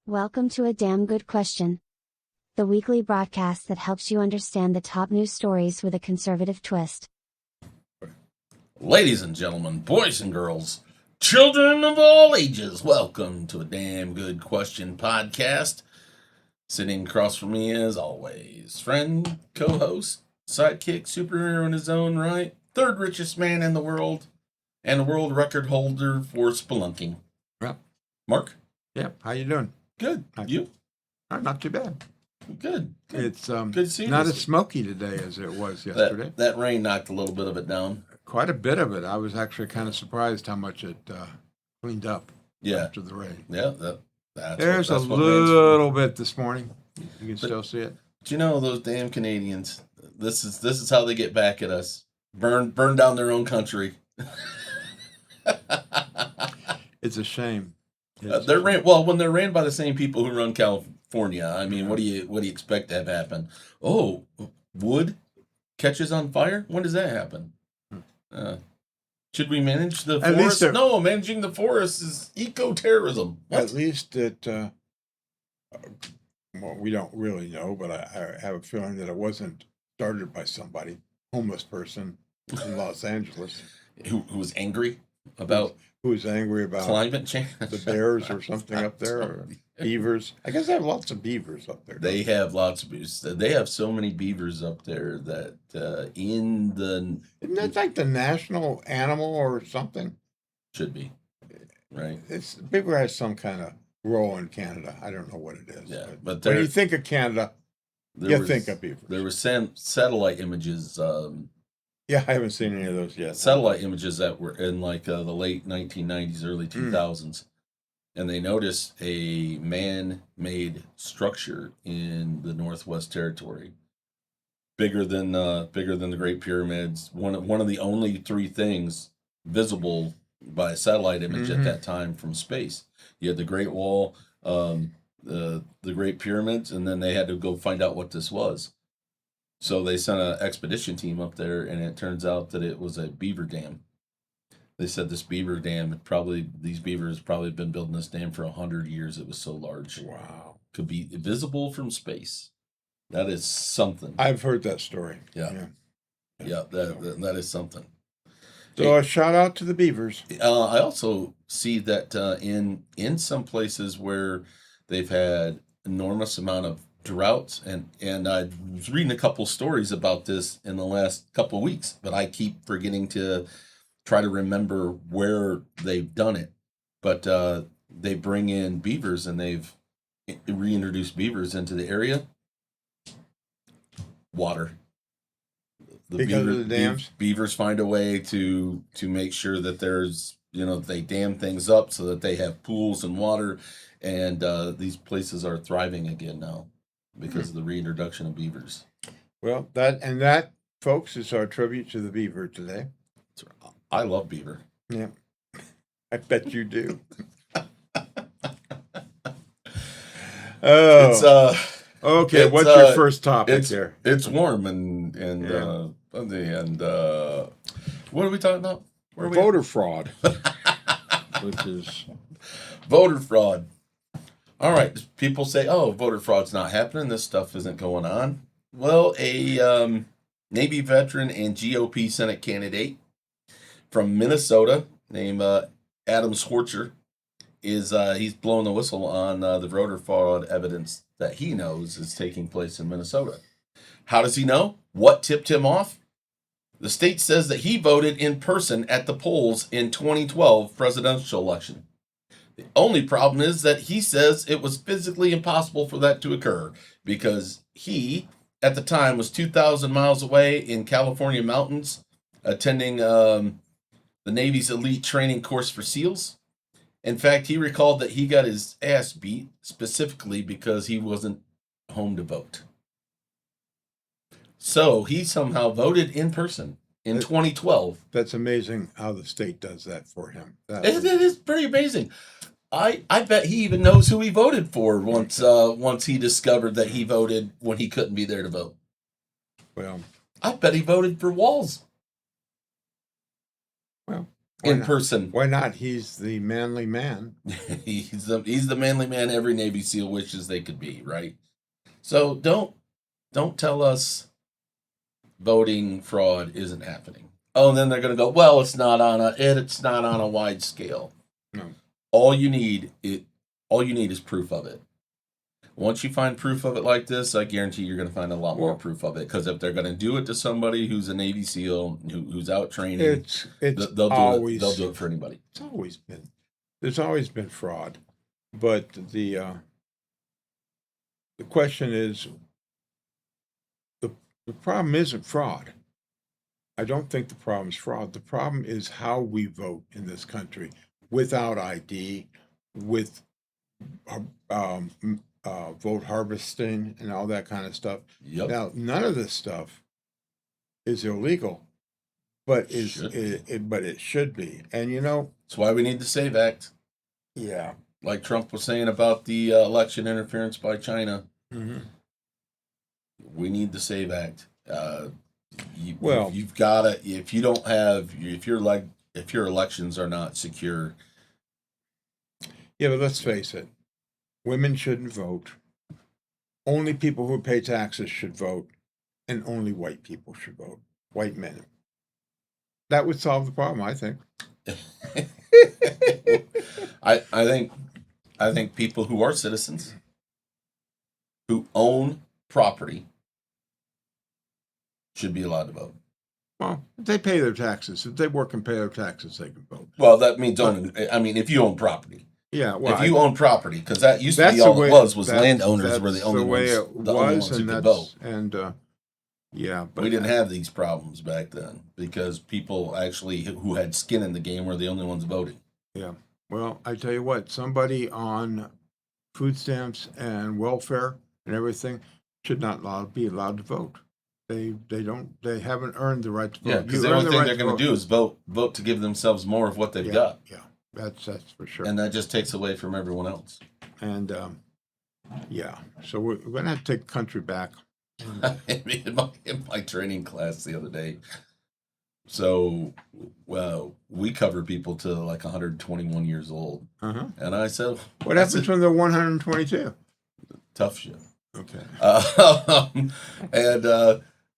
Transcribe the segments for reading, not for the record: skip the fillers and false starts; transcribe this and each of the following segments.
Welcome to A Damn Good Question, the weekly broadcast that helps you understand the top news stories with a conservative twist. Ladies and gentlemen, boys and girls, children of all ages, welcome to A Damn Good Question podcast. Sitting across from me, as always, friend, co-host, sidekick, superhero in his own right, third richest man in the world, and a world record holder for spelunking. Yep. Mark? Yep. How you doing? Good. You? Not too bad. Good. It's good to see you not this as smoky today as it was yesterday. That rain knocked a little bit of it down. Quite a bit of it. I was actually kind of surprised how much it cleaned up Yeah. after the rain. Yeah. That's There's what a rain's for. little bit this morning. You can still see it. Do you know those damn Canadians? This is how they get back at us. Burn down their own country. It's a shame. They're ran when they're ran by the same people who run California. I mean, what do you expect to have happen? Oh, wood catches on fire. When does that happen? Should we manage the forest? No, managing the forest is eco-terrorism. What? At least it. Well, we don't really know, but I have a feeling that it wasn't started by somebody, homeless person in Los Angeles, who was angry about who was angry about climate change, the bears or something up there, or beavers. I guess they have lots of beavers up there. They have lots of beavers. They have so many beavers up there that isn't that like the national animal or something? Should be, right? Beaver has some kind of role in Canada. I don't know what it is. Yeah, but when you think of Canada, think of beavers. There were satellite images. Yeah, I haven't seen any of those yet. Satellite images that were in like the late 1990s, early 2000s, and they noticed a man-made structure in the Northwest Territory, bigger than the Great Pyramids. One of the only three things visible by a satellite image at that time from space. You had the Great Wall, the Great Pyramids, and then they had to go find out what this was. So they sent an expedition team up there, and it turns out that it was a beaver dam. They said this beaver dam these beavers probably been building this dam for 100 years. It was so large. Wow. Could be visible from space. That is something. I've heard that story. Yeah, that is something. So a shout out to the beavers. I also see that in some places where they've had enormous amount of droughts, and I was reading a couple stories about this in the last couple of weeks, but I keep forgetting to try to remember where they've done it. But they bring in beavers, and they've reintroduced beavers into the area. Water. Because of the dams? Beavers find a way to make sure that there's, they dam things up so that they have pools and water, and these places are thriving again now because of the reintroduction of beavers. Well, that, folks, is our tribute to the beaver today. I love beaver. Yeah, I bet you do. Okay. What's your first topic there? It's warm and what are we talking about? Voter fraud, which is voter fraud. All right, people say, "Oh, voter fraud's not happening. This stuff isn't going on." Well, a Navy veteran and GOP Senate candidate from Minnesota named Adam Schwarzer he's blowing the whistle on the voter fraud evidence that he knows is taking place in Minnesota. How does he know? What tipped him off? The state says that he voted in person at the polls in 2012 presidential election. The only problem is that he says it was physically impossible for that to occur because he, at the time, was 2,000 miles away in California mountains attending the Navy's elite training course for SEALs. In fact, he recalled that he got his ass beat specifically because he wasn't home to vote. So he somehow voted in person in 2012. That's amazing how the state does that for him. It is pretty amazing. I bet he even knows who he voted for once he discovered that he voted when he couldn't be there to vote. Well, I bet he voted for Walz. Well, in not? person. Why not? He's the manly man. He's the manly man every Navy SEAL wishes they could be, right? So don't tell us voting fraud isn't happening. Oh, and then they're going to go, well, it's not on a wide scale. No. All you need is proof of it. Once you find proof of it like this, I guarantee you're going to find a lot more proof of it. Because if they're going to do it to somebody who's a Navy SEAL who's out training, It's they'll always do it for anybody. there's always been fraud, but the question is the problem isn't fraud. I don't think the problem is fraud. The problem is how we vote in this country without ID, with vote harvesting and all that kind of stuff. Yep. Now, none of this stuff is illegal, but but it should be. And That's why we need the SAVE Act. yeah. Like Trump was saying about the election interference by China. Mm-hmm. We need the SAVE Act. Well- you've got to. If your elections are not secure, Yeah, but let's face it. Women shouldn't vote. Only people who pay taxes should vote, and only white people should vote. White men. That would solve the problem, I think. I think people who are citizens, who own property, should be allowed to vote. Well, if they pay their taxes, if they work and pay their taxes, they can vote. Well, that means if you own property. Yeah, well, If you own property, because that used to that's be the all way- it was that- landowners were the that's only way ones, it the only was, ones who and could that's vote. yeah, but We didn't have these problems back then because people actually who had skin in the game were the only ones voting. Yeah. Well, I tell you what, somebody on food stamps and welfare and everything should not be allowed to vote. They haven't earned the right to vote. Yeah, because You the earn only thing right they're to going to vote. do is vote to give themselves more of what they've Yeah, got, Yeah, that's for sure. and that just takes away from everyone else. And yeah, so we're going to have to take the country back. in my training class the other day. So, well, we cover people to like 121 years old, Uh-huh. and I said, What "That's happens a when they're 122? tough shit." Okay. And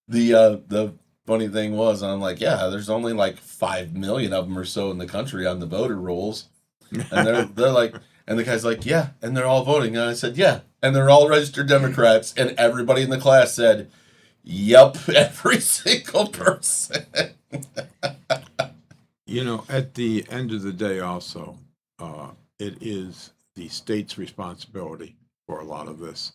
the funny thing was, I'm like, yeah, there's only like 5 million of them or so in the country on the voter rolls, and they're like, and the guy's like, yeah, and they're all voting, and I said, yeah, and they're all registered Democrats, and everybody in the class said, yep, every single person. At the end of the day, also, it is the state's responsibility for a lot of this.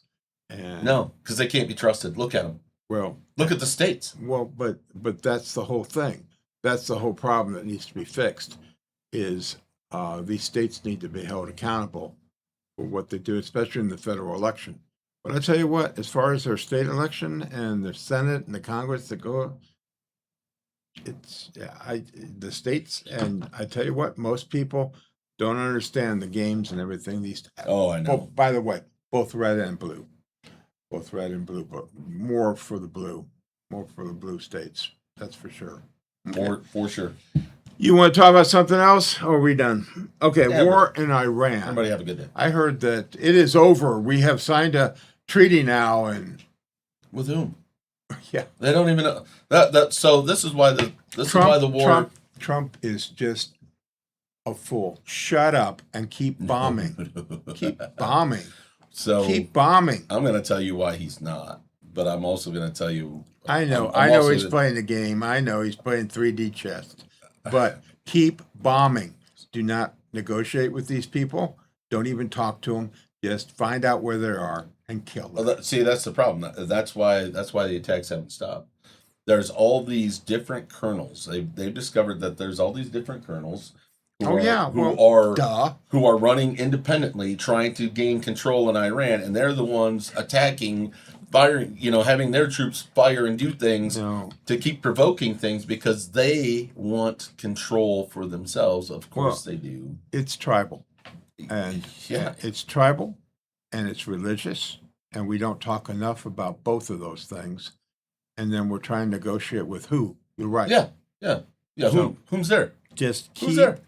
And No, because they can't be trusted. Look at them. well, Look at the states. but that's the whole thing. That's the whole problem that needs to be fixed. Is these states need to be held accountable for what they do, especially in the federal election. But I tell you what, as far as their state election and the Senate and the Congress that go, the states, and I tell you what, most people don't understand the games and everything. Oh, I know. By the way, both red and blue, but more for the blue states. That's for sure. For sure. You want to talk about something else? Or are we done? Okay, Yeah, war in Iran. Everybody have a good day. I heard that it is over. We have signed a treaty now, and With whom? yeah, They don't even know that. So this is why the war. Trump is just a fool. Shut up and keep bombing. Keep bombing. So Keep bombing. I'm going to tell you why he's not, but I'm also going to tell you. I know. I'm I know also he's gonna- playing the game. I know he's playing 3D chess. But keep bombing. Do not negotiate with these people. Don't even talk to them. Just find out where they are and kill them. Well, see, that's the problem. That's why the attacks haven't stopped. There's all these different colonels. They've discovered that there's all these different colonels. Who are running independently, trying to gain control in Iran, and they're the ones attacking, firing. Having their troops fire and do things No. to keep provoking things because they want control for themselves. Of course, they do. It's tribal. And Yeah. it's tribal and it's religious. And we don't talk enough about both of those things. And then we're trying to negotiate with who? You're right. Yeah. So- Whom's there? Just Who's keep there?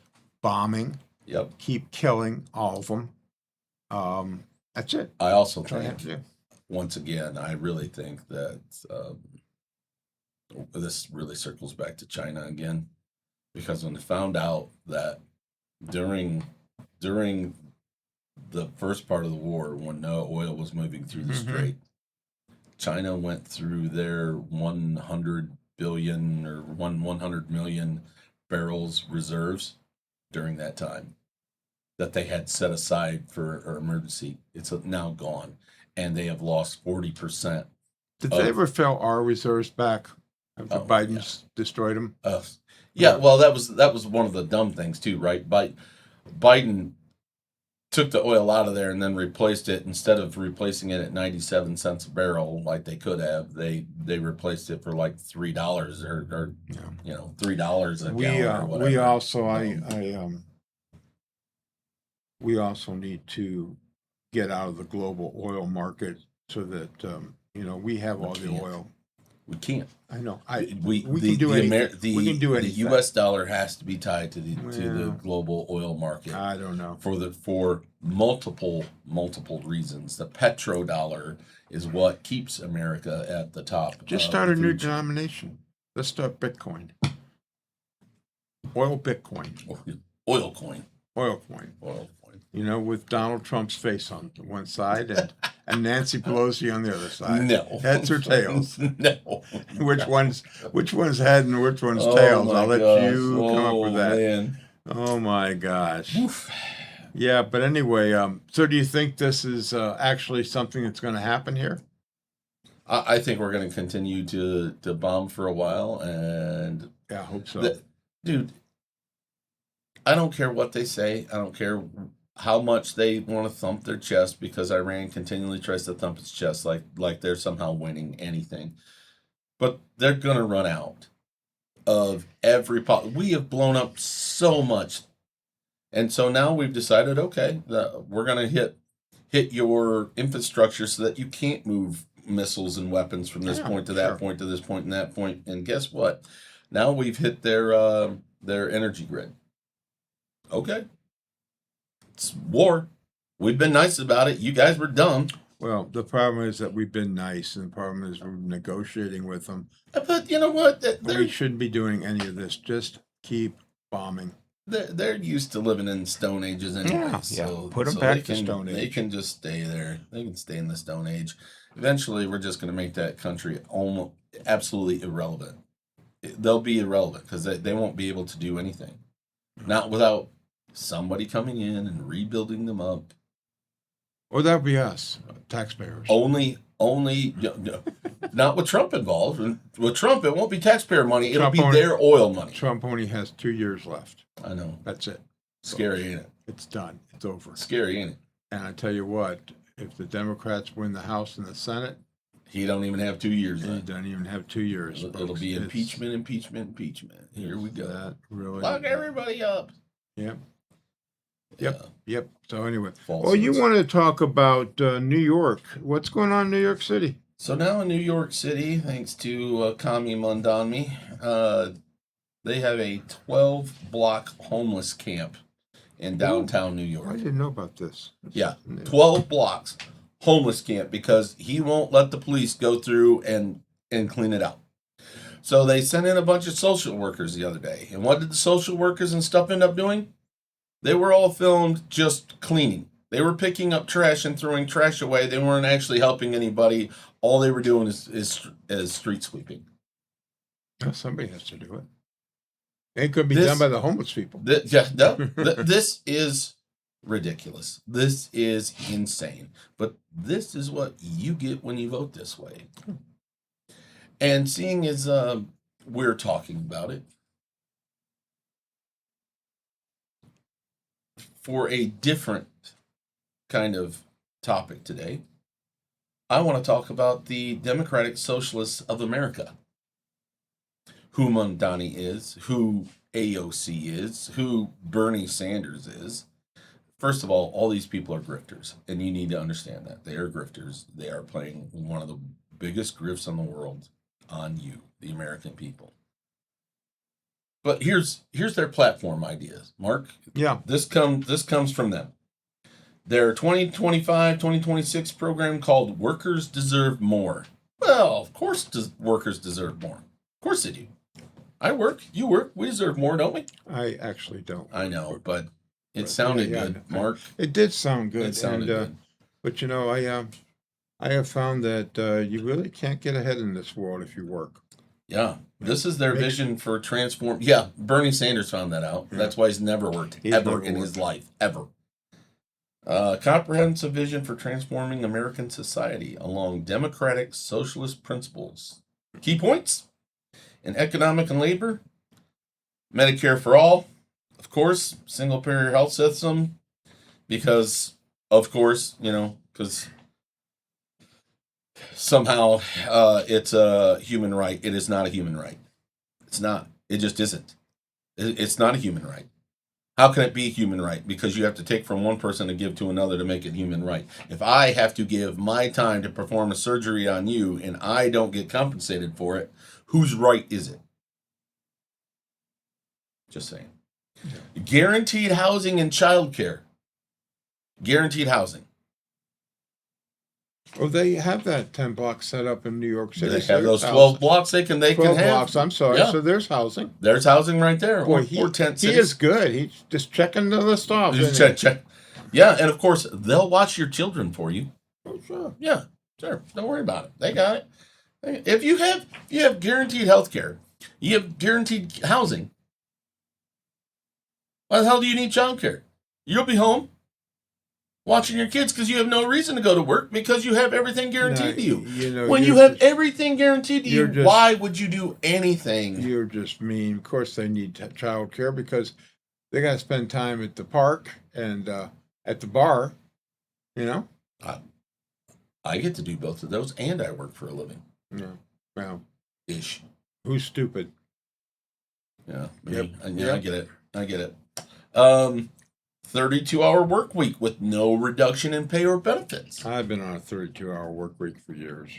bombing, Yep. keep killing all of them. That's it. I also That's all you have think, to do. once again, I really think that this really circles back to China again, because when they found out that during the first part of the war, when no oil was moving through the Mhm. strait, China went through their 100 billion or 100 million barrels reserves during that time that they had set aside for an emergency. It's now gone, and they have lost 40%. Did they Of- ever fill our reserves back after Oh, Biden's destroyed them? Yeah, well, that was one of the dumb things too, right? Biden took the oil out of there and then replaced it. Instead of replacing it at 97 cents a barrel like they could have, they replaced it for like $3 or Yeah. $3 a We gallon or whatever. we also Um, we also need to get out of the global oil market so that we have all the can't. oil. We can't. I know. We can do anything. We can do the anything. U.S. dollar has to be tied to the Well, global oil market I don't know. for multiple reasons. The petrodollar is what keeps America at the top. Just of start the a new food chain. denomination. Let's start Bitcoin. Oil Bitcoin. Oil coin. Oil coin. Oil coin. With Donald Trump's face on one side and Nancy Pelosi on the other side. No. Heads or tails? No. Which one's head and which one's Oh tails? my I'll let gosh. you come up with that. Man. Oh my gosh. Oof. Yeah, but anyway, so do you think this is actually something that's going to happen here? I think we're going to continue to bomb for a while, and Yeah, I hope so. dude, I don't care what they say. I don't care how much they want to thump their chest, because Iran continually tries to thump its chest like they're somehow winning anything. But they're going to run out of every we have blown up so much. And so now we've decided, okay, we're going to hit your infrastructure so that you can't move missiles and weapons from this point to that sure. point to this point and that point. And guess what? Now we've hit their energy grid. Okay. It's war. We've been nice about it. You guys were dumb. Well, the problem is that we've been nice, and the problem is we're negotiating with them. But you know what? We shouldn't be doing any of this. Just keep bombing. They're used to living in Stone Ages anyway. Yeah. So, Put 'em so back they to can, Stone They Age. can just stay there. They can stay in the Stone Age. Eventually, we're just going to make that country almost absolutely irrelevant. They'll be irrelevant because they won't be able to do anything. Not without somebody coming in and rebuilding them up. Or that would be us, taxpayers. Only not with Trump involved. With Trump, it won't be taxpayer money. It'll Trump be only- their oil money. Trump only has 2 years left. I know. That's it. Scary, ain't it? It's done. It's over. Scary, ain't it? And I tell you what, if the Democrats win the House and the Senate, He don't even have 2 years he left. doesn't even have 2 years. It'll folks. be It's- impeachment. Here we go. That really. Lock everybody up. Yep. Yeah. Yep. So anyway, False well, you news. want to talk about New York? What's going on in New York City? So now in New York City, thanks to Kami Mondami, they have a 12-block homeless camp in downtown New I York. didn't know about this. Yeah, 12 blocks homeless camp because he won't let the police go through and clean it out. So they sent in a bunch of social workers the other day. And what did the social workers and stuff end up doing? They were all filmed just cleaning. They were picking up trash and throwing trash away. They weren't actually helping anybody. All they were doing is street sweeping. Well, somebody has to do it. It could be This- done by the homeless people. This is ridiculous. This is insane. But this is what you get when you vote this way. And seeing as we're talking about it, for a different kind of topic today, I want to talk about the Democratic Socialists of America. Who Mondani is, who AOC is, who Bernie Sanders is. First of all these people are grifters, and you need to understand that. They are grifters. They are playing one of the biggest grifts in the world on you, the American people. But here's their platform ideas, Mark. Yeah. This comes from them. Their 2025, 2026 program called Workers Deserve More. Well, of course workers deserve more. Of course they do. I work, you work, we deserve more, don't we? I actually don't. I know, but it But, sounded yeah, good, Mark. It did sound good. It sounded good. But you know, I have found that you really can't get ahead in this world if you work. Yeah, this is their Makes- vision for transform. Yeah, Bernie Sanders found that out. Yeah. That's why he's never worked He's ever never in his worked. life, ever. Comprehensive vision for transforming American society along democratic socialist principles. Key points in economic and labor, Medicare for all, of course, single payer health system, because, of course, because somehow it's a human right. It is not a human right. It's not. It just isn't. It's not a human right. How can it be a human right? Because you have to take from one person to give to another to make it human right. If I have to give my time to perform a surgery on you and I don't get compensated for it, whose right is it? Just saying. Guaranteed housing and childcare. Guaranteed housing. Oh, they have that 10 blocks set up in New York City. They so have there's those 12 blocks they 12 can have. blocks. I'm sorry. Yeah. So there's housing. There's housing right there. Boy, or 10 he cities. is good. He's just checking the list off. Just isn't he? check. Yeah, and of course they'll watch your children for you. Oh, sure. Yeah, sure. Don't worry about it. They got it. If you have guaranteed health care, you have guaranteed housing. Why the hell do you need child care? You'll be home watching your kids because you have no reason to go to work because you have everything guaranteed to you. When you have everything guaranteed to you, why would you do anything? You're just mean. Of course, they need child care because they got to spend time at the park and at the bar. I get to do both of those, and I work for a living. Yeah. Well, Ish. who's stupid? Yeah. Yep. Yeah, I get it. 32-hour work week with no reduction in pay or benefits. I've been on a 32-hour work week for years.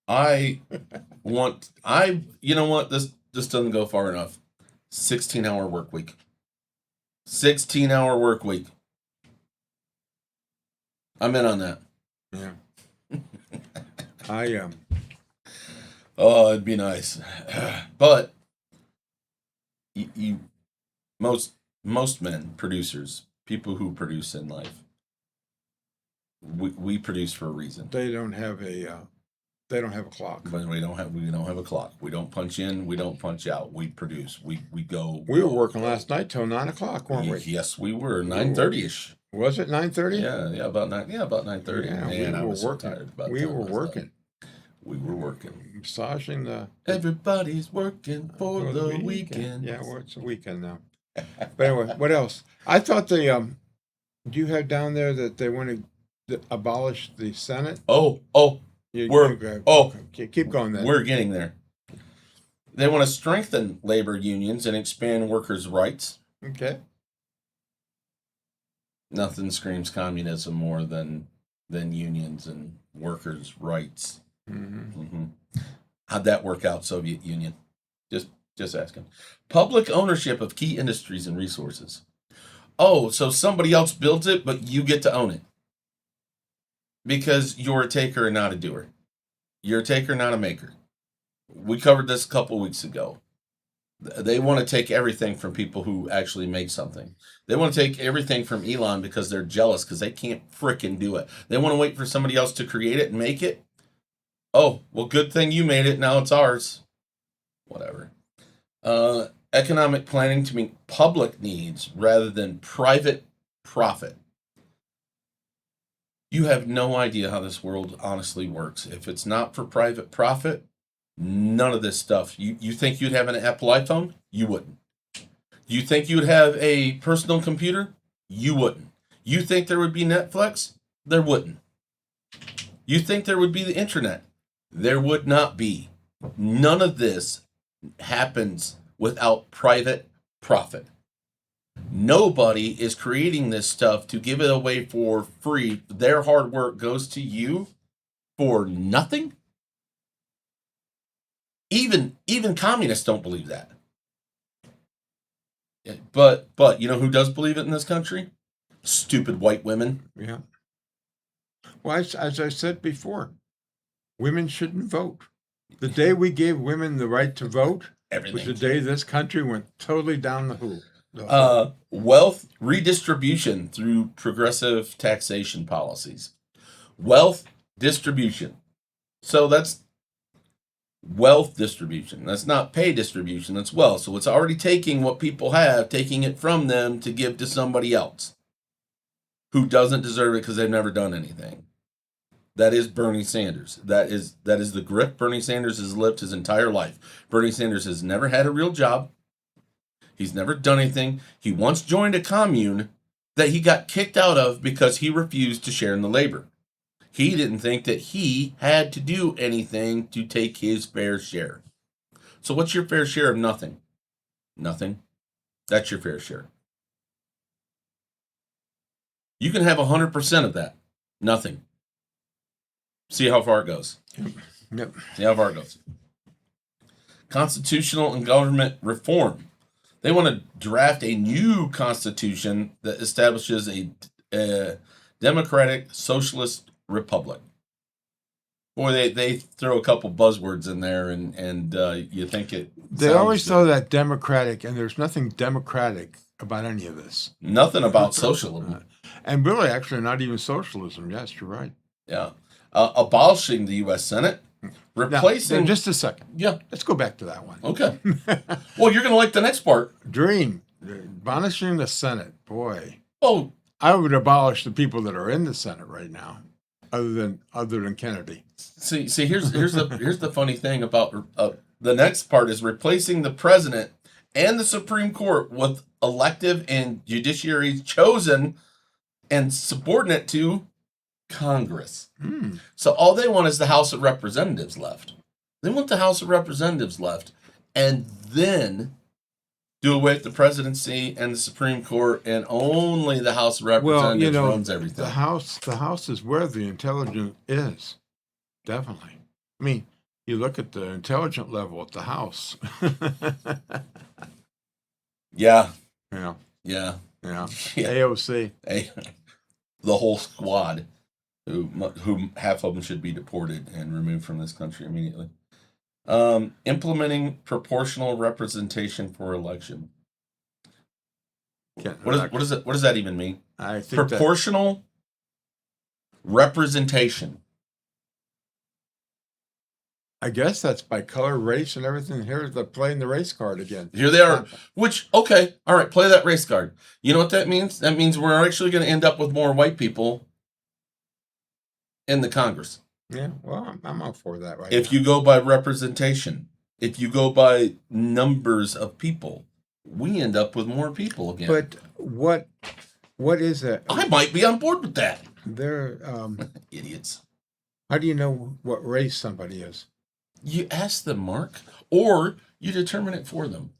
You know what? This doesn't go far enough. 16-hour work week. 16-hour work week. I'm in on that. Yeah. I Oh, it'd be nice. But most men, producers, people who produce in life, we produce for a reason. they don't have a clock. But we don't have a clock. We don't punch in. We don't punch out. We produce. We go. We were working last night till 9:00, weren't we? Yes, we were 9:30ish. Was it 9:30? Yeah, about 9:30. Yeah, Man, I we were was so working. tired about We time were last working. night. We were working. Massaging the Everybody's working for the weekend. Yeah, well, it's a weekend now. But anyway, what else? I thought do you have down there that they want to abolish the Senate? Oh, Keep going then. we're getting there. They want to strengthen labor unions and expand workers' rights. Okay. Nothing screams communism more than unions and workers' rights. Mm-hmm. How'd that work out, Soviet Union? Just asking. Public ownership of key industries and resources. Oh, so somebody else builds it, but you get to own it. Because you're a taker and not a doer. You're a taker, not a maker. We covered this a couple weeks ago. They want to take everything from people who actually make something. They want to take everything from Elon because they're jealous because they can't frickin' do it. They want to wait for somebody else to create it and make it. Oh, well, good thing you made it. Now it's ours. Whatever. Economic planning to meet public needs rather than private profit. You have no idea how this world honestly works. If it's not for private profit, none of this stuff. You think you'd have an Apple iPhone? You wouldn't. You think you'd have a personal computer? You wouldn't. You think there would be Netflix? There wouldn't. You think there would be the internet? There would not be. None of this happens without private profit. Nobody is creating this stuff to give it away for free. Their hard work goes to you for nothing. Even communists don't believe that. But you know who does believe it in this country? Stupid white women. Yeah. Well, as I said before, women shouldn't vote. The day we gave women the right to vote was the Everything. day this country went totally down the hole. Wealth redistribution through progressive taxation policies. Wealth distribution. So that's wealth distribution. That's not pay distribution. That's wealth. So it's already taking what people have, taking it from them to give to somebody else who doesn't deserve it because they've never done anything. That is Bernie Sanders. That is the grip Bernie Sanders has lived his entire life. Bernie Sanders has never had a real job. He's never done anything. He once joined a commune that he got kicked out of because he refused to share in the labor. He didn't think that he had to do anything to take his fair share. So what's your fair share of nothing? Nothing. That's your fair share. You can have 100% of that. Nothing. See how far it goes. Yep. See how far it goes. Constitutional and government reform. They want to draft a new constitution that establishes a democratic socialist republic. Boy, they throw a couple buzzwords in there, and you think it. They always throw that democratic, and there's nothing democratic about any of this. Nothing about socialism. And really, actually, not even socialism. Yes, you're right. Yeah. Abolishing the U.S. Senate. Replacing. Now, just a second. Yeah. Let's go back to that one. Okay. Well, you're going to like the next part. Dream. Abolishing the Senate. Boy. Oh, I would abolish the people that are in the Senate right now, other than Kennedy. see, here's the funny thing about the next part is replacing the president and the Supreme Court with elective and judiciaries chosen and subordinate to Congress. So all they want is the House of Representatives left. They want the House of Representatives left, and then do away with the presidency and the Supreme Court, and only the House of Representatives runs everything. The House is where the intelligence is. Definitely. I mean, you look at the intelligent level at the House. Yeah, Yeah. yeah. Yeah. Yeah. AOC. The whole squad, who half of them should be deported and removed from this country immediately. Implementing proportional representation for election. What does that even mean? I think Proportional representation. I guess that's by color, race, and everything. Here's the playing the race card again. Here they are. Which, okay, all right, play that race card. You know what that means? That means we're actually going to end up with more white people in the Congress. Yeah, well, I'm all for that right If now. you go by representation, if you go by numbers of people, we end up with more people again. But what is that? I might be on board with that. They're Idiots. how do you know what race somebody is? You ask them, Mark, or you determine it for them.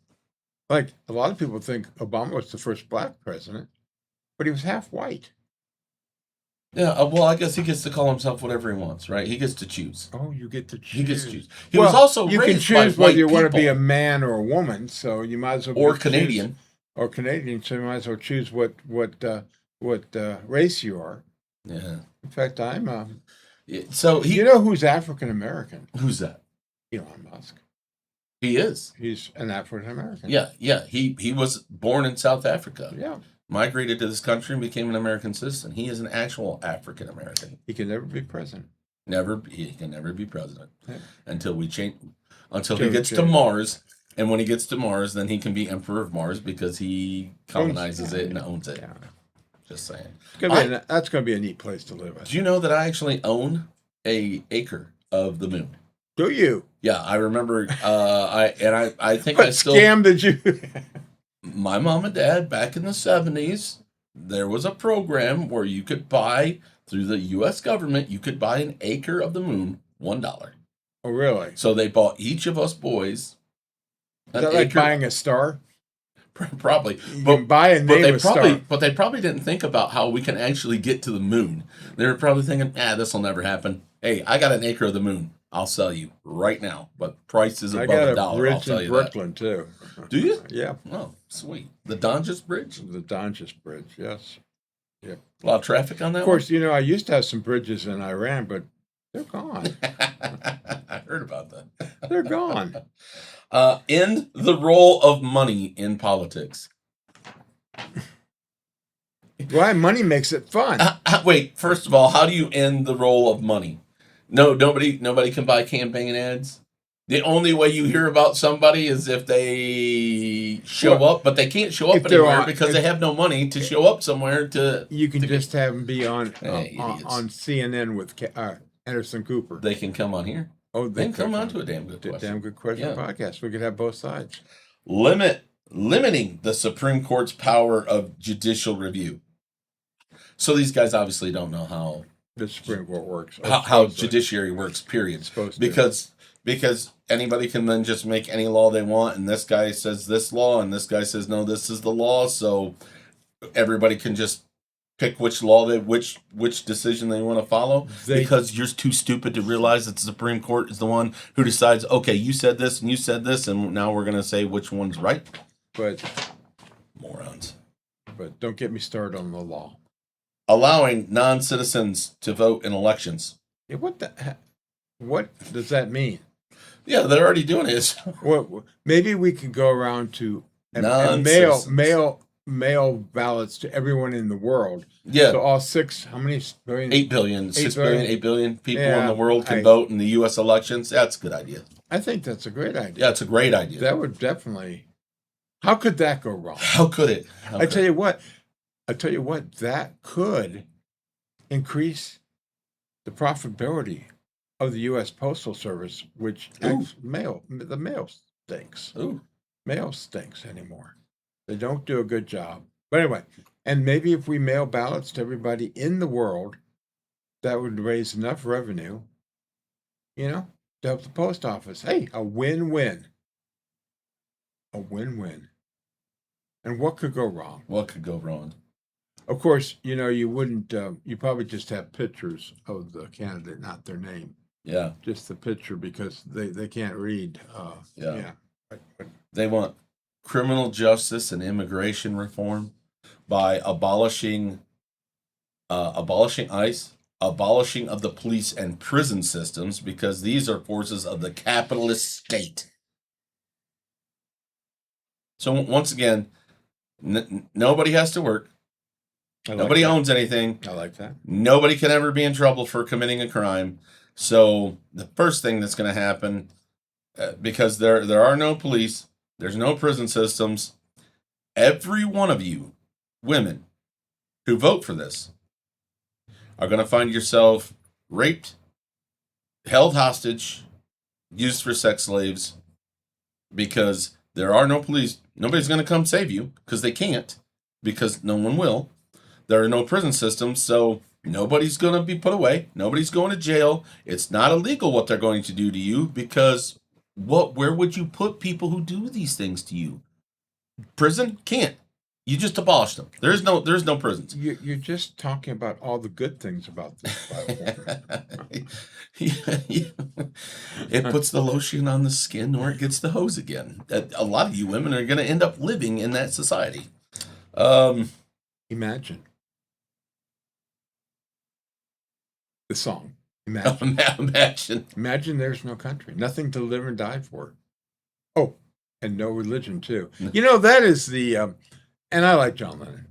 Like a lot of people think Obama was the first black president, but he was half white. Yeah, well, I guess he gets to call himself whatever he wants, right? He gets to choose. Oh, you get to choose. He gets to choose. He was also you can raised choose by whether white you want to be people. a man or a woman, so you might as well Or choose- Canadian. or Canadian, so you might as well choose what race you are. Yeah. In fact, I'm So you know who's African American? who's that? Elon Musk. He is. He's an African American. Yeah. He was born in South Africa, Yeah. migrated to this country, and became an American citizen. He is an actual African American. He can never be president. He can never be president Yeah. until we change. Until Till he we gets to change. Mars, and when he gets to Mars, then he can be Emperor of Mars because he colonizes yeah, it and owns it. Yeah. Just saying. That's gonna be a neat place to live. Do you know that I actually own a acre of the moon? Do you? Yeah, I remember. I think What I still. scam did you? My mom and dad back in the 70s, there was a program where you could buy through the U.S. government. You could buy an acre of the moon, $1. Oh, really? So they bought each of us boys Is that like buying a star? Probably, You but can buy and but name they a probably star. but they probably didn't think about how we can actually get to the moon. They were probably thinking, this will never happen. Hey, I got an acre of the moon. I'll sell you right now, but price is I above got a a dollar. I'll bridge tell in you Brooklyn too. that. Do you? Yeah, Oh, sweet. The Donges Bridge. the Donges Bridge. Yes. A lot of traffic on that. Of course, you know I used to have some bridges in Iran, but they're gone. one? I heard about that. They're gone. End the role of money in politics. Why? Money makes it fun. Wait, first of all, how do you end the role of money? No, nobody can buy campaign ads. The only way you hear about somebody is if they show Well, up, but they can't show up if they're anywhere on- because if- they have no money to show up somewhere to. You can just have them be on Hey, idiots. on CNN with Anderson Cooper. They can come on here. Oh, They can come could on to a damn good question. Damn good question Yeah. podcast. We could have both sides. Limiting the Supreme Court's power of judicial review. So these guys obviously don't know how The Supreme Court works. how judiciary works. Period. Supposed to. Because anybody can then just make any law they want, and this guy says this law, and this guy says no, this is the law. So everybody can just pick which law which decision they want to follow because you're too stupid to realize that the Supreme Court is the one who decides. Okay, you said this and you said this, and now we're gonna say which one's right. But Morons. don't get me started on the law. Allowing non-citizens to vote in elections. Yeah, what does that mean? Yeah, they're already doing it. What maybe we could go around to and Non-citizens. mail ballots to everyone in the world. Yeah. So all how many billion? 8 billion, 6 billion, 8 billion people in Yeah, the world can vote in the U.S. elections. That's a good idea. I think that's a great idea. Yeah, it's a great idea. That would definitely. How could that go wrong? How could it? I tell you what, that could increase the profitability of the U.S. Postal Service, which Ooh. the mail stinks. Ooh. Mail stinks anymore. They don't do a good job. But anyway, and maybe if we mail ballots to everybody in the world, that would raise enough revenue, to help the post office. Hey, a win-win. A win-win. And what could go wrong? What could go wrong? Of course, you wouldn't, you probably just have pictures of the candidate, not their name. Yeah. Just the picture because they can't read. Yeah. But They want criminal justice and immigration reform by abolishing ICE, abolishing of the police and prison systems, because these are forces of the capitalist state. So once again, nobody has to work. Nobody owns anything. I like that. Nobody can ever be in trouble for committing a crime. So the first thing that's going to happen, because there are no police, there's no prison systems, every one of you women who vote for this are going to find yourself raped, held hostage, used for sex slaves, because there are no police. Nobody's going to come save you because they can't, because no one will. There are no prison systems, so nobody's going to be put away. Nobody's going to jail. It's not illegal what they're going to do to you, because where would you put people who do these things to you? Prison? Can't. You just abolish them. There's no prisons. You're just talking about all the good things about this platform. It puts the lotion on the skin, or it gets the hose again. A lot of you women are going to end up living in that society. Imagine. The song. Imagine. Imagine there's no country. Nothing to live and die for. Oh, and no religion, too. That is the... and I like John Lennon.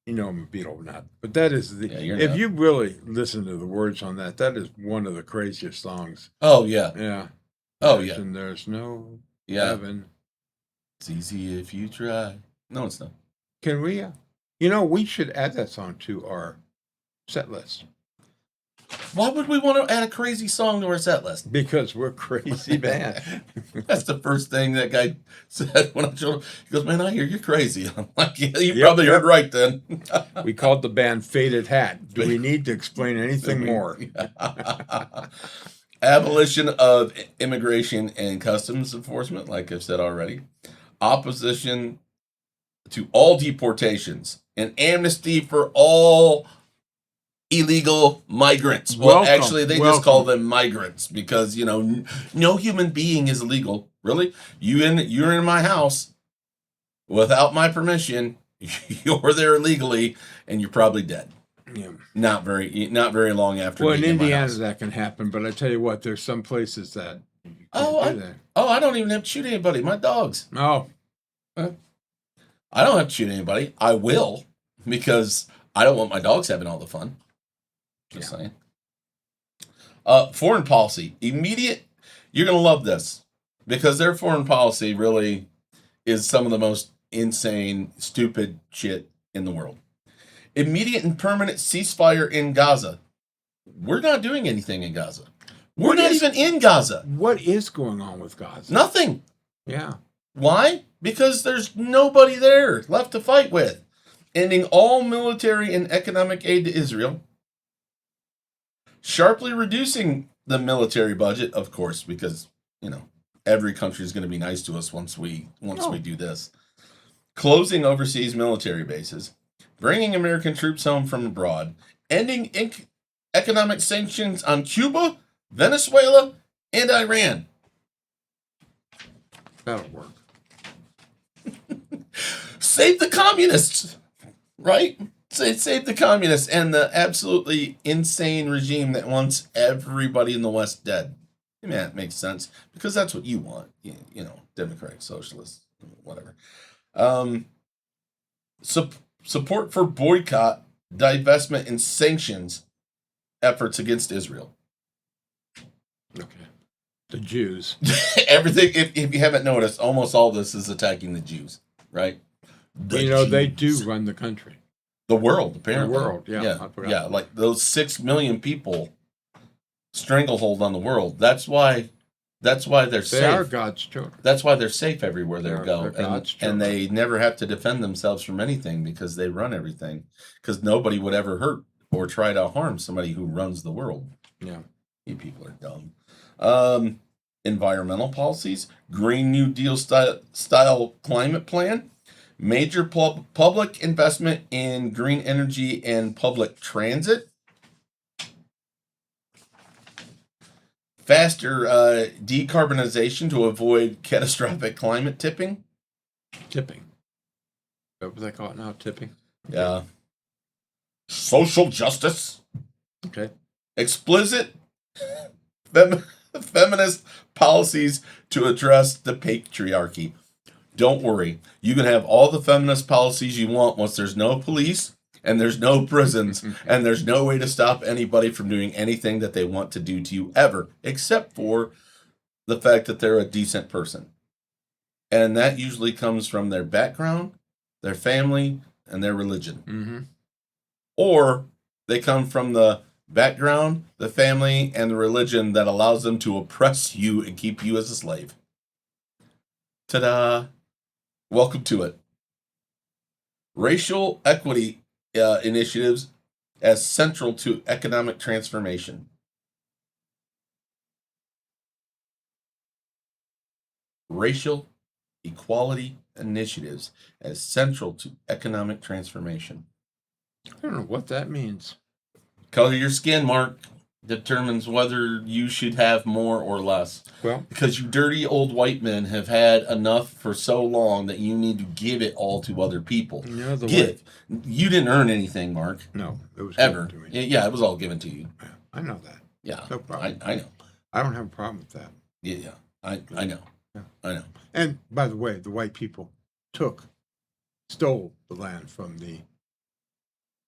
I'm a Beatle or not. But that is the... if you really listen to the words on that is one of the craziest songs. Oh, yeah. Yeah. Oh, yeah. And there's no heaven. It's easy if you try. No, it's not. Can we... we should add that song to our set list. Why would we want to add a crazy song to our set list? Because we're a crazy band. That's the first thing that guy said when I showed him. He goes, "Man, I hear you're crazy." I'm like, "Yeah, you probably heard right then." We called the band Faded Hat. Do we need to explain anything more? Abolition of immigration and customs enforcement, like I've said already. Opposition to all deportations. An amnesty for all illegal migrants. Well, Welcome, actually, they just call welcome. them migrants because no human being is illegal. Really, you're in my house without my permission. You're there illegally, and you're probably dead. Yeah. Not very long after. Well, in being my Indiana house. that can happen, but I tell you what, there's some places that you Oh, can't do that. I don't even have to shoot anybody. My dogs. Oh, I don't have to shoot anybody. I will because I don't want my dogs having all the fun. Just saying. Foreign policy. Immediate. You're going to love this because their foreign policy really is some of the most insane, stupid shit in the world. Immediate and permanent ceasefire in Gaza. We're not doing anything in Gaza. We're not even in Gaza. what is going on with Gaza? Nothing. Yeah. Why? Because there's nobody there left to fight with. Ending all military and economic aid to Israel. Sharply reducing the military budget, of course, because, every country is going to be nice to us once we do this. Closing overseas military bases. Bringing American troops home from abroad. Ending economic sanctions on Cuba, Venezuela, and Iran. That'll work. Save the communists, right? Save the communists and the absolutely insane regime that wants everybody in the West dead. Yeah, it makes sense because that's what you want. Democratic socialists, whatever. Support for boycott, divestment, and sanctions efforts against Israel. Okay. The Jews. Everything, if you haven't noticed, almost all this is attacking the Jews, right? They do Jews. run the country. The world, apparently. The world, yeah. I forgot. Yeah, like those 6 million people stranglehold on the world. That's why they're They safe. are God's children. That's why they're safe everywhere they go. They're God's children. And they never have to defend themselves from anything because they run everything. Because nobody would ever hurt or try to harm somebody who runs the world. Yeah. You people are dumb. Environmental policies, Green New Deal style climate plan, major public investment in green energy and public transit, faster decarbonization to avoid catastrophic climate tipping. Tipping. Is that what they call it now? Tipping? Yeah. Social justice. Okay. Explicit feminist policies to address the patriarchy. Don't worry. You can have all the feminist policies you want once there's no police and there's no prisons and there's no way to stop anybody from doing anything that they want to do to you ever, except for the fact that they're a decent person. And that usually comes from their background, their family, and their religion. Mm-hmm. Or they come from the background, the family, and the religion that allows them to oppress you and keep you as a slave. Ta-da! Welcome to it. Racial equity initiatives as central to economic transformation. Racial equality initiatives as central to economic transformation. I don't know what that means. Color of your skin, Mark, determines whether you should have more or less. Well, Because you dirty old white men have had enough for so long that you need to give it all to other people. the way. Give. You didn't earn anything, Mark. No, it was Ever. given to me. Yeah, it was all given to you. Yeah, I know that. Yeah. No problem. I know. I don't have a problem with that. Yeah. I know. Yeah. I know. And by the way, the white people stole the land from the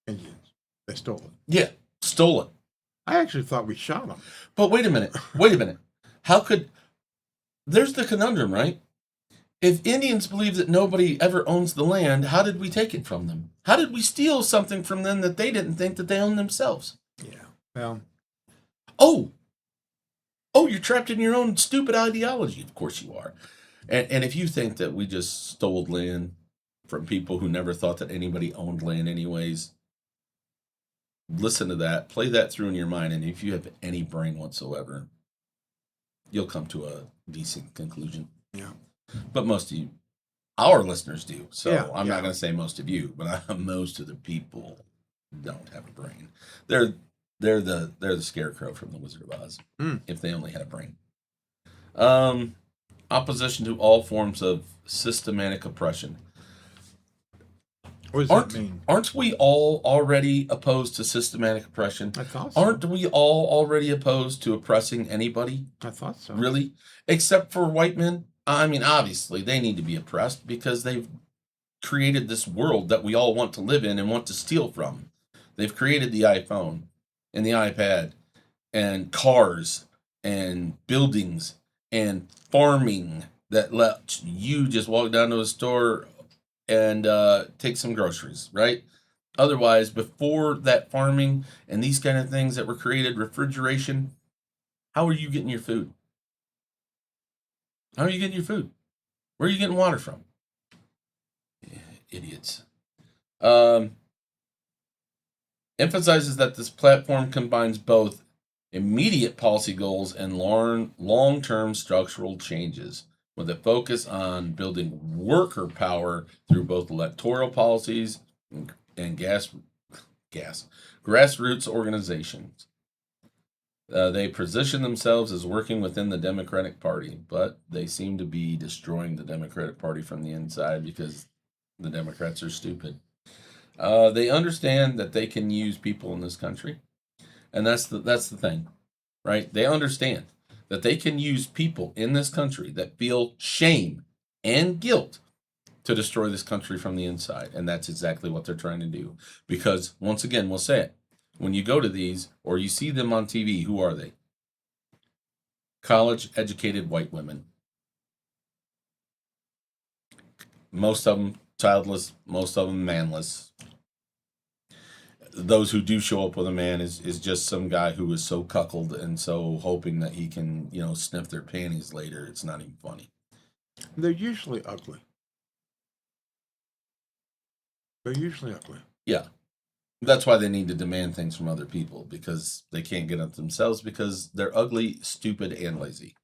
Indians. They stole it. Yeah. Stole it. I actually thought we shot them. But wait a minute. Wait a minute. How could... There's the conundrum, right? If Indians believe that nobody ever owns the land, how did we take it from them? How did we steal something from them that they didn't think that they owned themselves? Yeah. Well, Oh, you're trapped in your own stupid ideology. Of course you are. And if you think that we just stole land from people who never thought that anybody owned land anyways, listen to that. Play that through in your mind. And if you have any brain whatsoever, you'll come to a decent conclusion. yeah. But most of you, our listeners do. So Yeah, I'm yeah. not going to say most of you, but most of the people don't have a brain. They're the scarecrow from the Wizard of Oz. Hmm. If they only had a brain. Opposition to all forms of systematic oppression. What does that mean? Aren't we all already opposed to systematic oppression? I thought so. Aren't we all already opposed to oppressing anybody? I thought so. Really? Except for white men? I mean, obviously, they need to be oppressed because they've created this world that we all want to live in and want to steal from. They've created the iPhone and the iPad and cars and buildings and farming that let you just walk down to a store and take some groceries, right? Otherwise, before that farming and these kind of things that were created, refrigeration, how are you getting your food? How are you getting your food? Where are you getting water from? Idiots. Emphasizes that this platform combines both immediate policy goals and long-term structural changes, with a focus on building worker power through both electoral policies and grassroots organizations. They position themselves as working within the Democratic Party, but they seem to be destroying the Democratic Party from the inside because the Democrats are stupid. They understand that they can use people in this country, and that's the thing, right? They understand that they can use people in this country that feel shame and guilt to destroy this country from the inside, and that's exactly what they're trying to do. Because once again, we'll say it: when you go to these or you see them on TV, who are they? College-educated white women. Most of them childless, most of them manless. Those who do show up with a man is just some guy who is so cuckolded and so hoping that he can, sniff their panties later. It's not even funny. They're usually ugly. Yeah. That's why they need to demand things from other people, because they can't get it themselves because they're ugly, stupid, and lazy.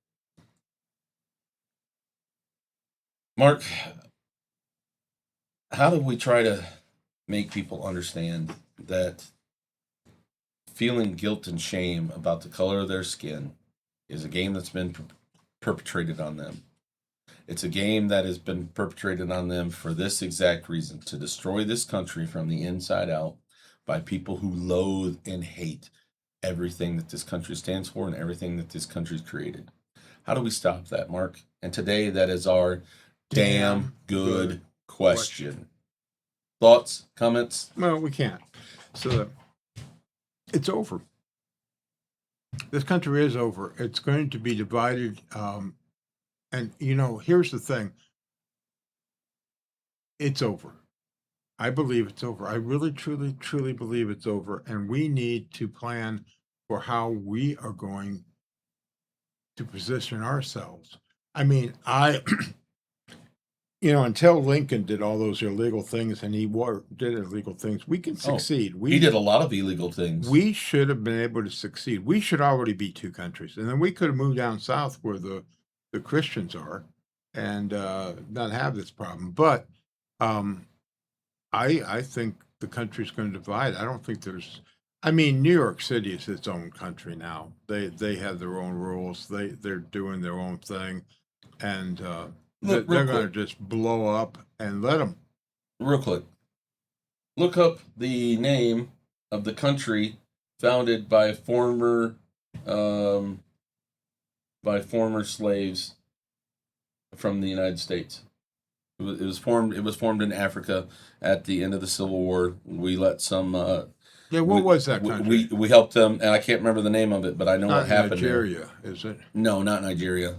Mark, how do we try to make people understand that feeling guilt and shame about the color of their skin is a game that's been perpetrated on them? It's a game that has been perpetrated on them for this exact reason: to destroy this country from the inside out by people who loathe and hate everything that this country stands for and everything that this country's created. How do we stop that, Mark? And today, that is our damn good question. Thoughts, comments? Well, we can't. So it's over. This country is over. It's going to be divided. And, here's the thing. It's over. I believe it's over. I really, truly, truly believe it's over. And we need to plan for how we are going to position ourselves. I mean, until Lincoln did all those illegal things and he did illegal things, we can succeed. He did a lot of illegal things. We should have been able to succeed. We should already be two countries. And then we could have moved down south where the Christians are and not have this problem. But I think the country's going to divide. I don't think New York City is its own country now. They have their own rules. They're doing their own thing. And they're going to just blow up and let them. Real quick. Look up the name of the country founded by former slaves from the United States. It was formed in Africa at the end of the Civil War. We let some what was that country? We helped them, and I can't remember the name of it, but I know Not what happened. Nigeria, is it? No, not Nigeria.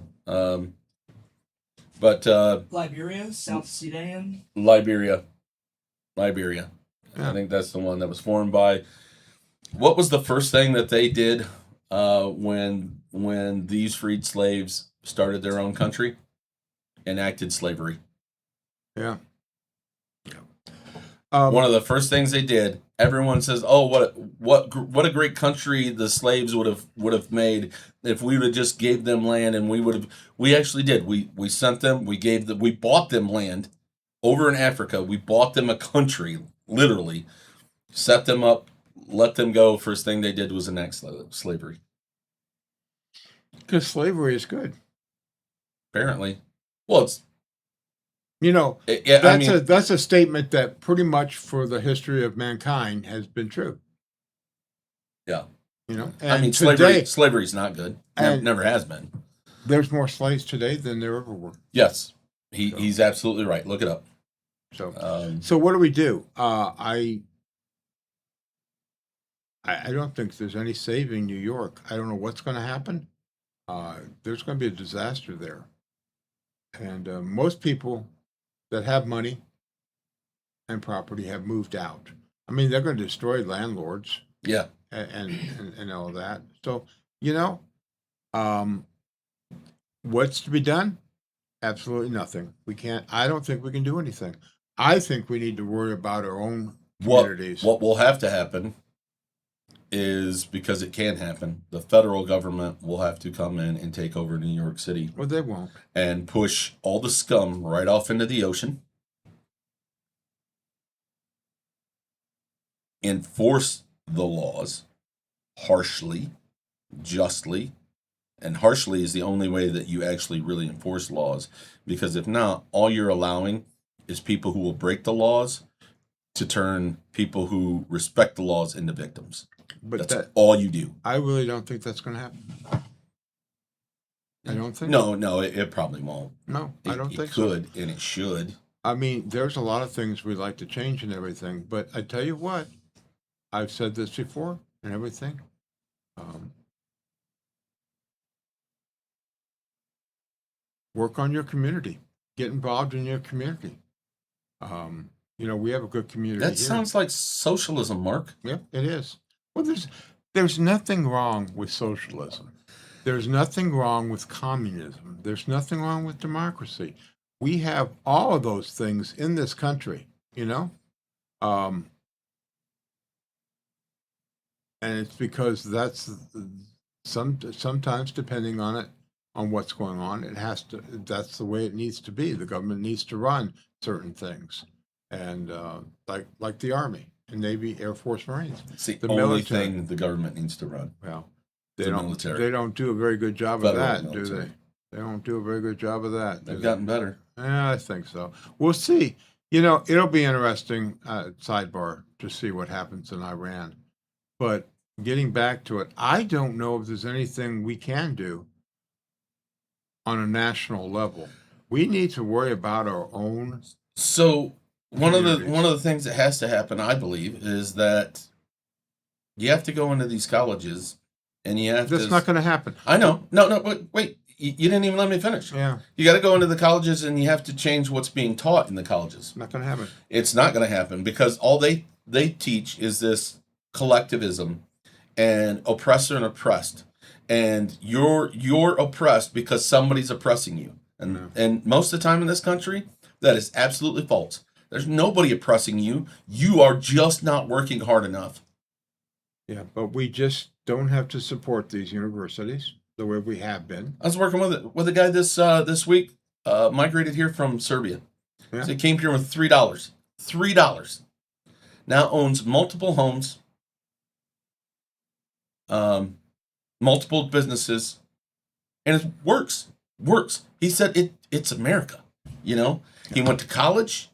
But Liberia, South Sudan, Liberia. Yeah. I think that's the one that was formed by. What was the first thing that they did when these freed slaves started their own country? Enacted slavery. Yeah. One of the first things they did. Everyone says, "Oh, what a great country the slaves would have made if we would have just gave them land." And we actually did. We sent them. We bought them land over in Africa. We bought them a country, literally, set them up, let them go. First thing they did was enact slavery. Because slavery is good. Apparently, well, it's You know, I mean, that's a statement that pretty much for the history of mankind has been true. yeah. You know, I and mean, today slavery's not good. and- Never has been. there's more slaves today than there ever were. Yes, he's absolutely right. Look it up. So, so what do we do? I don't think there's any saving New York. I don't know what's going to happen. There's going to be a disaster there, and most people that have money and property have moved out. I mean, they're going to destroy landlords Yeah. and all that. So, you know, what's to be done? Absolutely nothing. We can't. I don't think we can do anything. I think we need to worry about our own communities. What will have to happen is, because it can happen, the federal government will have to come in and take over New York City Well, they won't. and push all the scum right off into the ocean. Enforce the laws harshly, justly, and harshly is the only way that you actually really enforce laws, because if not, all you're allowing is people who will break the laws to turn people who respect the laws into victims. But That's that all you do. I really don't think that's going to happen. I don't think. No, it probably won't. No, I don't think it so. could, and it should. I mean, there's a lot of things we'd like to change and everything, but I tell you what, I've said this before and everything. Work on your community. Get involved in your community. You know, we have a good community That here. sounds like socialism, Mark. Yeah, it is. Well, there's nothing wrong with socialism. There's nothing wrong with communism. There's nothing wrong with democracy. We have all of those things in this country, you know? And it's because sometimes depending on what's going on, that's the way it needs to be. The government needs to run certain things. And like the Army and Navy, Air Force, Marines. It's the The only military. thing the government needs to run. Well, The military. they don't do a very good job of Federal that, do military. they? They don't do a very good job of that. do They've they? gotten better. Yeah, I think so. We'll see. You know, it'll be interesting, sidebar, to see what happens in Iran. But getting back to it, I don't know if there's anything we can do on a national level. We need to worry about our own. So one of Communities. the things that has to happen, I believe, is that you have to go into these colleges and you have That's to. not going to happen. I know. No, but wait. You didn't even let me finish. Yeah, You got to go into the colleges and you have to change what's being taught in the colleges. not going to happen. It's not going to happen because all they teach is this collectivism and oppressor and oppressed, and you're oppressed because somebody's oppressing you, and most of the time in this country that is absolutely false. There's nobody oppressing you. You are just not working hard enough. Yeah, but we just don't have to support these universities the way we have been. I was working with a guy this week, migrated here from Serbia. Yeah. So he came here with $3. Now owns multiple homes, multiple businesses, and it works. He said it's America. You know, he went to college.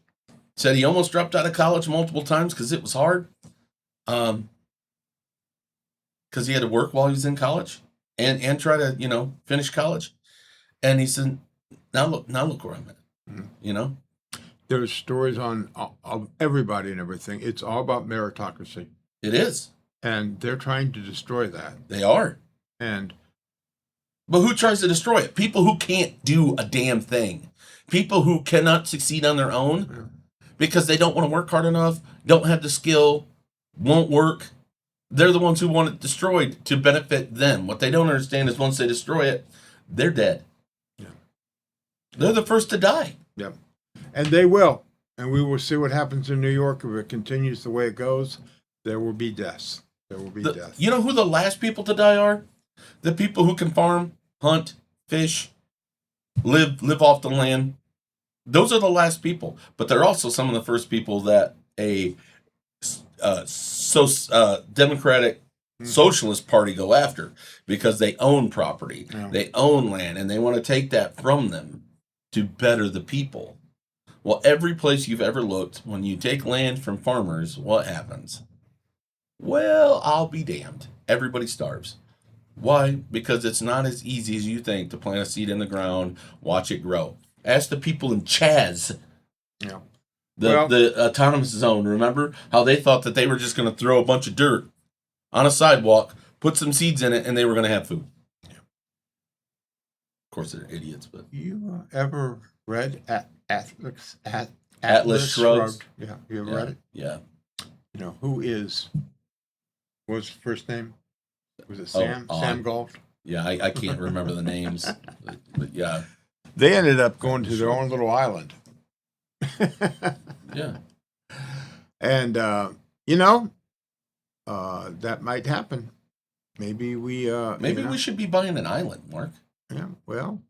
Said he almost dropped out of college multiple times because it was hard. Because he had to work while he was in college and try to finish college. And he said, now look where I'm at. You know, There's stories on of everybody and everything. It's all about meritocracy, it is. and they're trying to destroy that. They are. And But who tries to destroy it? People who can't do a damn thing. People who cannot succeed on their own because they don't want to work hard enough, don't have the skill, won't work. They're the ones who want it destroyed to benefit them. What they don't understand is once they destroy it, they're dead. Yeah. They're the first to die. Yep. And they will. And we will see what happens in New York. If it continues the way it goes, there will be deaths. There will be death. You know who the last people to die are? The people who can farm, hunt, fish, live off the land. Those are the last people. But they're also some of the first people that a Democratic Socialist Party go after, because they own property, Yeah. they own land, and they want to take that from them to better the people. Well, every place you've ever looked, when you take land from farmers, what happens? Well, I'll be damned. Everybody starves. Why? Because it's not as easy as you think to plant a seed in the ground, watch it grow. Ask the people in Chaz, Yeah. the autonomous zone. Remember how they thought that they were just going to throw a bunch of dirt on a sidewalk, put some seeds in it, and they were going to have food. Of course, they're idiots, but You ever read Atlas Shrugged? Yeah, you ever yeah, read it? yeah. You know, what was his first name? Was it Oh, Sam? Sam Gold? Yeah, I can't remember the names, but yeah, They ended up going to their own little island. yeah. And, that might happen. Maybe we, Maybe we should be buying an island, Mark. yeah, well,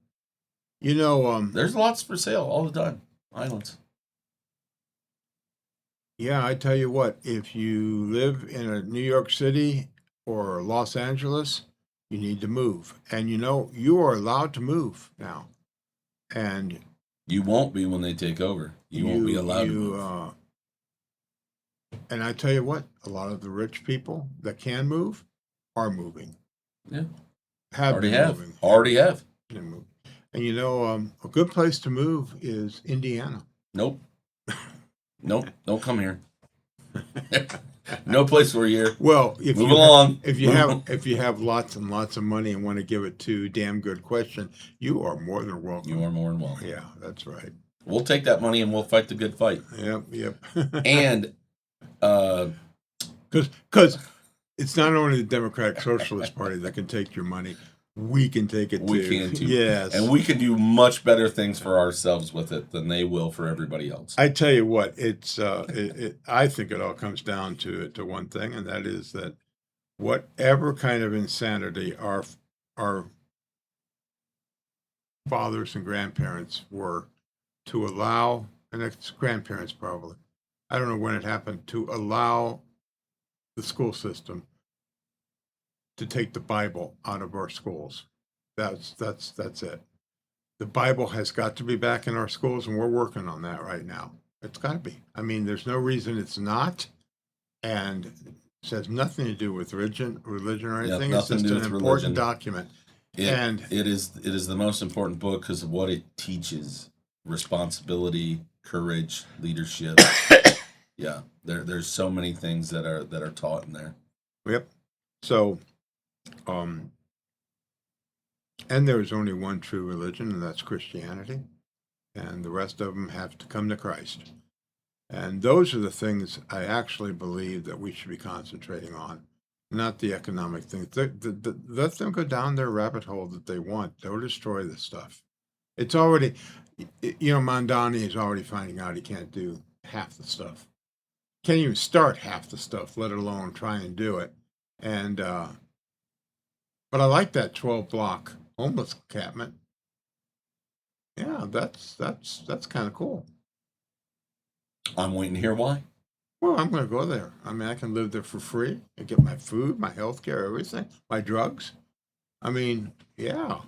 There's lots for sale all the time. Islands. yeah, I tell you what, if you live in a New York City or Los Angeles, you need to move. And you are allowed to move now. And You won't be when they take over. You won't be allowed to move. And I tell you what, a lot of the rich people that can move are moving. Yeah. Already moving. Already have. Been moving. And a good place to move is Indiana. Nope. Nope. Don't come here. No place for you here. Well, Move along. if you have lots and lots of money and want to give it to Damn Good Question, you are more than welcome. You are more than welcome. Yeah, that's right. We'll take that money and we'll fight the good fight. Yep. And Because it's not only the Democratic Socialist Party that can take your money, we can take it too. we can too. Yes. And we can do much better things for ourselves with it than they will for everybody else. I tell you what, it's I think it all comes down to one thing, and that is that whatever kind of insanity our fathers and grandparents were to allow, and it's grandparents probably, I don't know when it happened, to allow the school system to take the Bible out of our schools. That's it. The Bible has got to be back in our schools, and we're working on that right now. It's got to be. I mean, there's no reason it's not, and it has nothing to do with religion or anything. It's nothing just to do an with important religion. document. It is the most important book because of what it teaches: responsibility, courage, leadership. Yeah, there's so many things that are taught in there. Yep. So, and there's only one true religion, and that's Christianity, and the rest of them have to come to Christ. And those are the things I actually believe that we should be concentrating on, not the economic things. Let them go down their rabbit hole that they want. They'll destroy this stuff. It's already, Mondani is already finding out he can't do half the stuff. Can't even start half the stuff, let alone try and do it. And but I like that 12-block homeless encampment. Yeah, that's kind of cool. I'm waiting to hear why. Well, I'm going to go there. I mean, I can live there for free. I get my food, my health care, everything, my drugs. I mean, yeah.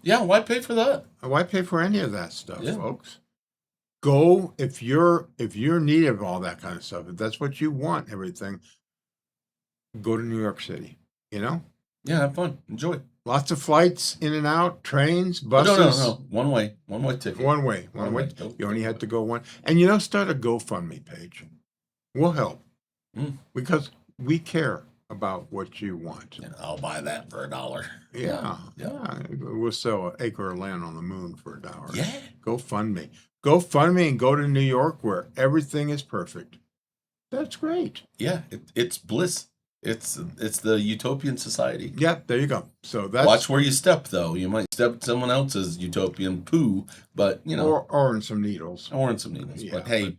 Yeah, why pay for that? Why pay for any of that stuff, Yeah. folks? Go if you're in need of all that kind of stuff. If that's what you want, everything. Go to New York City. Yeah, have fun, enjoy. Lots of flights in and out, trains, Oh, buses. no. One way ticket. One way. Nope. You only had to go one. And start a GoFundMe page. We'll help because we care about what you want. Yeah, I'll buy that for $1. Yeah. Yeah. We'll sell an acre of land on the moon for $1. Yeah. GoFundMe and go to New York where everything is perfect. That's great. Yeah, it's bliss. It's the utopian society. Yeah, there you go. So that's Watch where you step, though. You might step in someone else's utopian poo, but or in some needles. or in some needles. Yeah, but hey,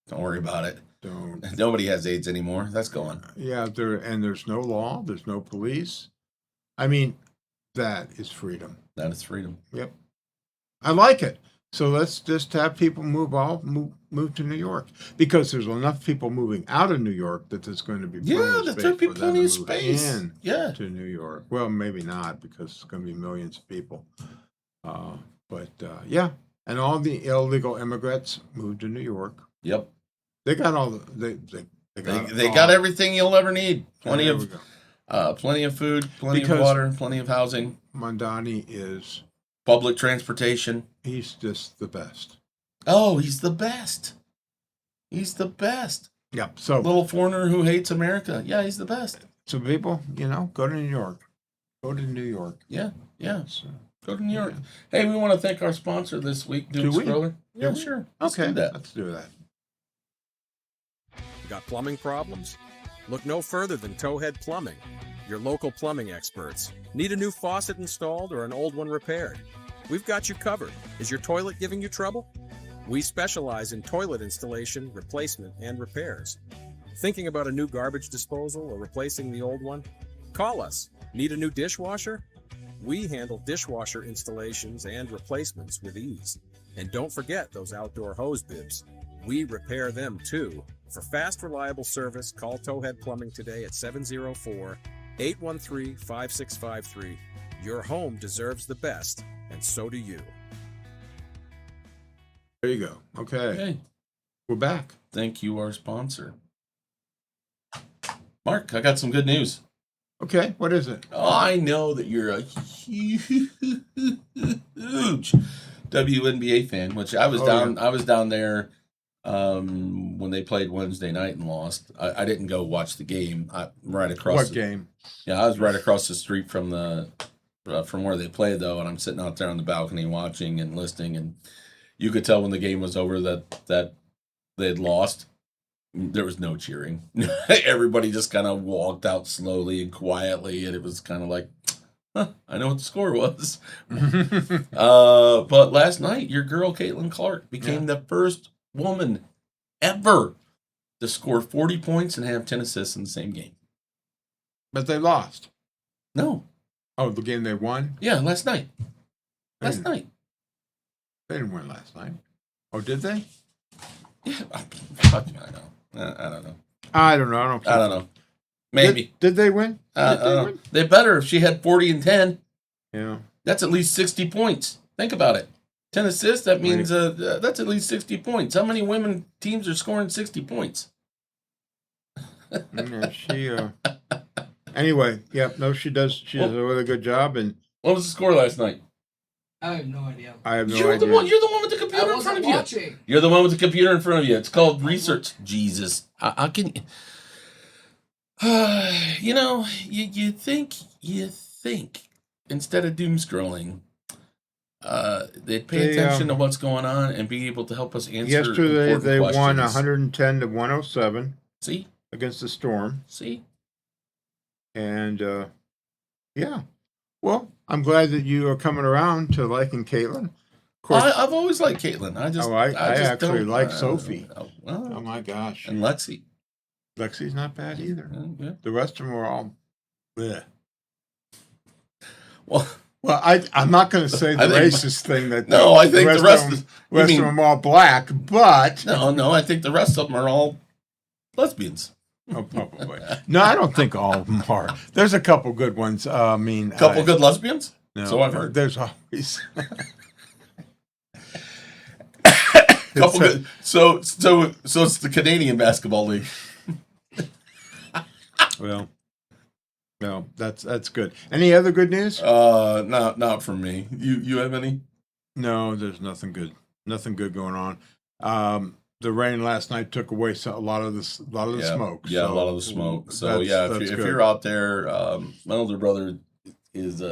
don't worry about it. Don't. Nobody has AIDS anymore. That's gone. Yeah, there's no law. There's no police. I mean, that is freedom. That is freedom. Yep. I like it. So let's just have people move to New York, because there's enough people moving out of New York that there's going to be plenty of there'll space be for them plenty to of move space. in Yeah. to New York. Well, maybe not, because it's going to be millions of people. Yeah, and all the illegal immigrants moved to New York. Yep. They got all the They got everything you'll ever need. Plenty There we of go. plenty of food, plenty of Because- water, plenty of housing, Mondani is, public transportation. he's just the best. Oh, he's the best. He's the best. Yep. So Little foreigner who hates America. Yeah, he's the best. so people, go to New York. Go to New York. Yeah. So, Go to New York. Hey, we want to thank our sponsor this week, Doom Do we? Scroller. Yeah, Do we? sure. Let's okay, do that. let's do that. Got plumbing problems? Look no further than Towhead Plumbing, your local plumbing experts. Need a new faucet installed or an old one repaired? We've got you covered. Is your toilet giving you trouble? We specialize in toilet installation, replacement, and repairs. Thinking about a new garbage disposal or replacing the old one? Call us. Need a new dishwasher? We handle dishwasher installations and replacements with ease. And don't forget those outdoor hose bibs. We repair them too. For fast, reliable service, call Towhead Plumbing today at 704-813-5653. Your home deserves the best, and so do you. There you go. Okay, Hey, we're back. thank you, our sponsor. Mark, I got some good news. Okay, what is it? Oh, I know that you're a huge WNBA fan, which I was down. Yeah. I was down there when they played Wednesday night and lost. I didn't go watch the game. I'm right across. What game? Yeah, I was right across the street from from where they played though, and I'm sitting out there on the balcony watching and listening, and you could tell when the game was over that they had lost. There was no cheering. Everybody just kind of walked out slowly and quietly, and it was kind of like, I know what the score was. But last night, your girl Caitlin Clark became the first woman ever to score 40 points and have 10 assists in the same game. But they lost. No, Oh, the game they won? yeah, last night. They Last didn't- night. They didn't win last night. Oh, did they? Yeah, I know. I don't know. I don't know. I don't know. Maybe. Did they win? Did they I win? They better if she had 40 and 10. Yeah. That's at least 60 points. Think about it. 10 assists, that means that's at least 60 points. How many women teams are scoring 60 points? Yeah, she anyway, no, she does a really good job, and What was the score last night? I have no idea. I have no You're idea. the one with the I computer in front wasn't of you. watching. You're the one with the computer in front of you. It's called research. Jesus. I can you think instead of doom scrolling they'd pay They, attention to what's going on and be able to help us answer Yesterday important they won questions. 110 to 107 See? against the Storm, See? and yeah. Well, I'm glad that you are coming around to liking Caitlin. Of course. I've always liked Caitlin. I just I just actually don't, like Sophie. Well, Oh my gosh, and Lexi. Lexi's not bad either. Yeah. The rest of them are all. Bleh. Well, Well, I'm not going to say the I think- racist thing that. no, I think the rest of is. them, rest mean- of them all black, but No, I think the rest of them are all lesbians. oh, probably. No, I don't think all of them are. There's a couple good ones. I mean, A couple good lesbians. no, so I've heard. There's always. Couple good. So it's the Canadian Basketball League. Well, no, that's good. Any other good news? Not from me. You have any? No, there's nothing good. Nothing good going on. The rain last night took away a lot of the smoke. Yeah, so a lot of the smoke. So that's if good. you're out there, my older brother is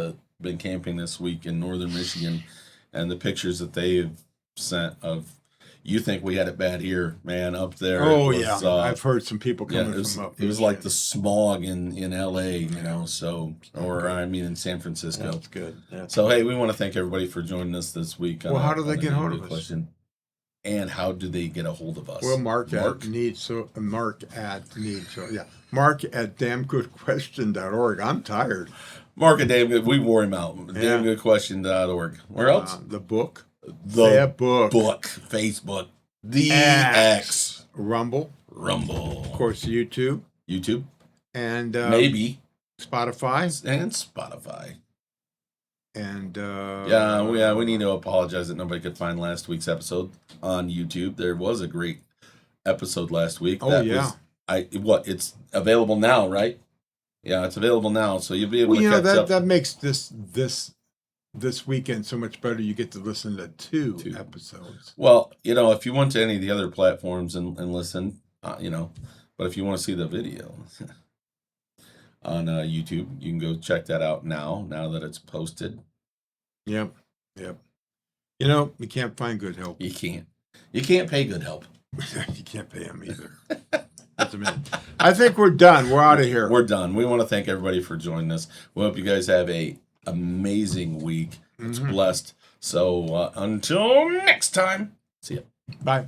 been camping this week in northern Michigan, and the pictures that they've sent of. You think we had it bad here, man? Up there. Oh it was, yeah, I've heard some people Yeah, coming it was, from up. it was like the smog in LA, you know. So, or I mean, in San Francisco. That's good. Yeah. So, hey, we want to thank everybody for joining us this week. Well, how do they on a get hold Good of us? Question. And how do they get a hold of us? Well, Mark at damngoodquestion.org. I'm tired. Mark and Damn Good. We wore him out. Damngoodquestion.org. Where else? The book, The book, Facebook, the X. X, Rumble, Rumble, of course, YouTube, YouTube, and maybe, Spotify, and Spotify. and We need to apologize that nobody could find last week's episode on YouTube. There was a great episode last week. Oh, yeah. It's available now, right? Yeah, it's available now, so you'll be able Well, to you know catch up. that makes this weekend so much better. You get to listen to two episodes. Well, if you went to any of the other platforms and listen, but if you want to see the video on YouTube, you can go check that out now that it's posted. Yep. You can't find good help. You can't pay good help. You can't pay them either. That's a minute. I think we're done. We're out of here. We're done. We want to thank everybody for joining us. We hope you guys have a amazing week. It's blessed. So until next time, see ya. Bye.